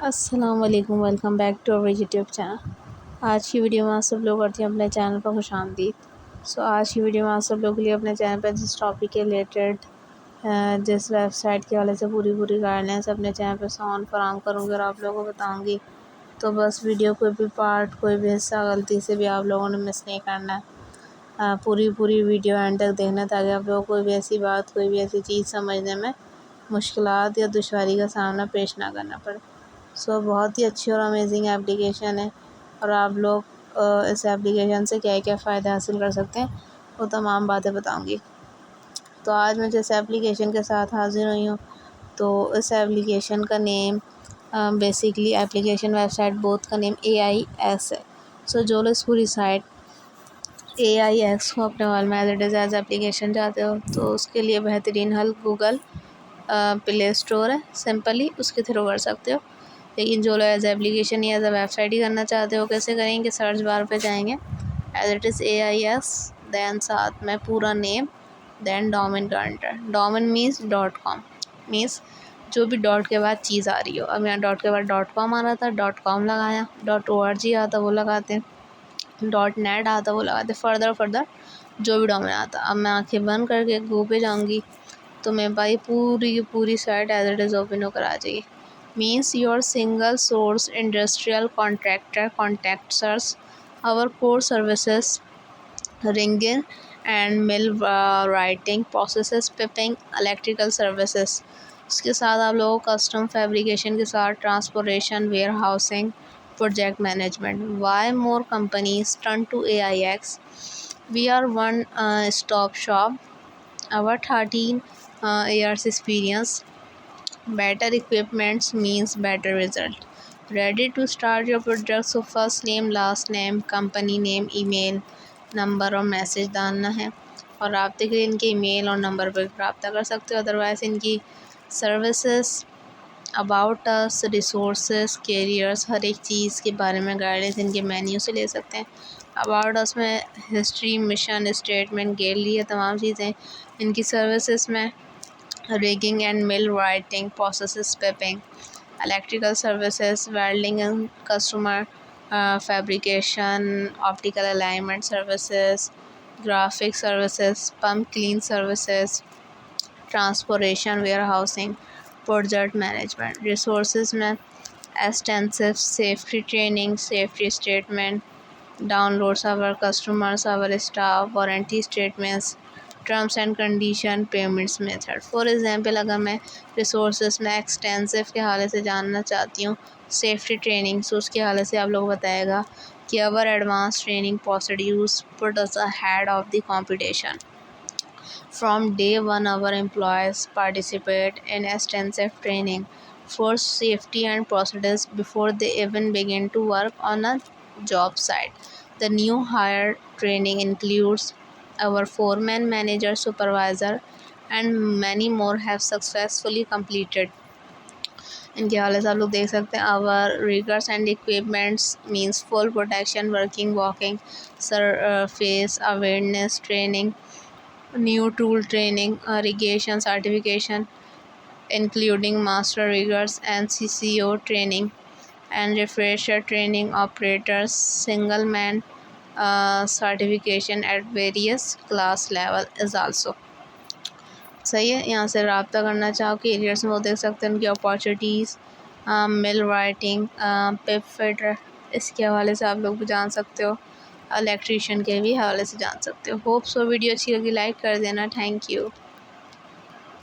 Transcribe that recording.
السلام علیکم، welcome back to our YouTube channel. آج کی ویڈیو میں آپ سب لوگ کرتی ہیں اپنے چینل پر خوش آمدید۔ آج کی ویڈیو میں آپ سب لوگوں کے لیے اپنے چینل پر جس ٹاپک کے ریلیٹڈ جس ویب سائٹ کے حوالے سے پوری گائیڈ لائنس اپنے چینل پہ ساؤنڈ فراہم کروں گی اور آپ لوگوں کو بتاؤں گی، تو بس ویڈیو کوئی بھی پارٹ کوئی بھی حصہ غلطی سے بھی آپ لوگوں نے مس نہیں کرنا ہے۔ پوری ویڈیو اینڈ تک دیکھنا تاکہ آپ لوگوں کو کوئی بھی ایسی بات کوئی بھی ایسی چیز سمجھنے میں مشکلات یا دشواری کا سامنا پیش نہ کرنا پڑے۔ بہت ہی اچھی اور امیزنگ اپلیکیشن ہے، اور آپ لوگ اس اپلیکیشن سے کیا فائدہ حاصل کر سکتے ہیں وہ تمام باتیں بتاؤں گی۔ تو آج میں جس اپلیکیشن کے ساتھ حاضر ہوئی ہوں، تو اس اپلیکیشن کا name basically application website both کا نیم AIS ہے۔ جو لوگ اس پوری سائٹ AIS کو اپنے موبائل میں ایز اپلیکیشن چاہتے ہو تو اس کے لیے بہترین حل گوگل پلے اسٹور ہے، سمپلی اس کے تھرو کر سکتے ہو۔ لیکن جو لوگ ایز اپلیکیشن یا ایز اے ویب سائٹ ہی کرنا چاہتے ہو، کیسے کریں گے؟ سرچ بار پہ جائیں گے، as it is AIS، then ساتھ میں پورا نیم، دین ڈومین کا enter. Domain means .com، means جو بھی ڈاٹ کے بعد چیز آ رہی ہو۔ اب یہاں ڈاٹ کے بعد .com آ رہا تھا، .com لگایا، .org آتا وہ لگاتے ہیں، .net آتا وہ لگاتے، فردر جو بھی ڈومین آتا۔ اب میں آنکھیں بند کر کے گو پہ جاؤں گی تو میرے پاس پوری کی پوری site as it is open ہو کر آ جائے گی۔ means your single source industrial contractor contacts us, our core services, ringing and mail writing processes, pipping, electrical services۔ اس کے ساتھ آپ لوگوں کو کسٹم فیبریکیشن کے ساتھ transportation, warehousing, project management. Why more companies turn to AIS؟ We are one stop shop, our 13 years experience, better equipments means better result, ready to start your project۔ first name, last name, company name، E mile number اور message ڈالنا ہے، اور رابطے کے لیے ان کے ای میل اور number پر رابطہ کر سکتے ہو۔ ادروائز ان کی services, about us, resources, careers, ہر ایک چیز کے بارے میں گائیڈنس ان کے مینیو سے لے سکتے ہیں۔ اباؤٹ اس میں ہسٹری، مشن اسٹیٹمنٹ، گیلری، یہ تمام چیزیں ان کی سروسز میں۔ rigging and mill writing processes, pipping, electrical services, welding and customer fabrication, optical alignment services, graphic services, pump clean services, transportation, warehousing, project management۔ resources میں extensive safety training, safety statement, downloads our customers, our staff, warranty statements, terms and condition, payments method. For example اگر میں resources میں extensive کے حوالے سے جاننا چاہتی ہوں، سیفٹی ٹریننگ، اس کے حوالے سے آپ لوگ بتائے گا کہ our advanced training procedures put us ahead of the competition. From day one our employees participate in extensive training for safety and procedures before they even begin to work on a job site. The new hire training includes our foreman, manager, supervisor and many more have successfully completed۔ ان کے حوالے سے آپ لوگ دیکھ سکتے ہیں۔ our riggers and equipments means full protection, working, walking, surface awareness training, new tool training, irrigation certification including master riggers and CCO training and refresher training, operators single man certification at various class level is also۔ صحیح ہے، یہاں سے رابطہ کرنا چاہو کہ ایریئرس میں وہ دیکھ سکتے ہیں ان کی اپارچونیٹیز، مل رائٹنگ، پپ فٹر، اس کے حوالے سے آپ لوگ بھی جان سکتے ہو، الیکٹریشین کے بھی حوالے سے جان سکتے ہو۔ ہوپ سو ویڈیو اچھی لگی، لائک کر دینا، تھینک یو۔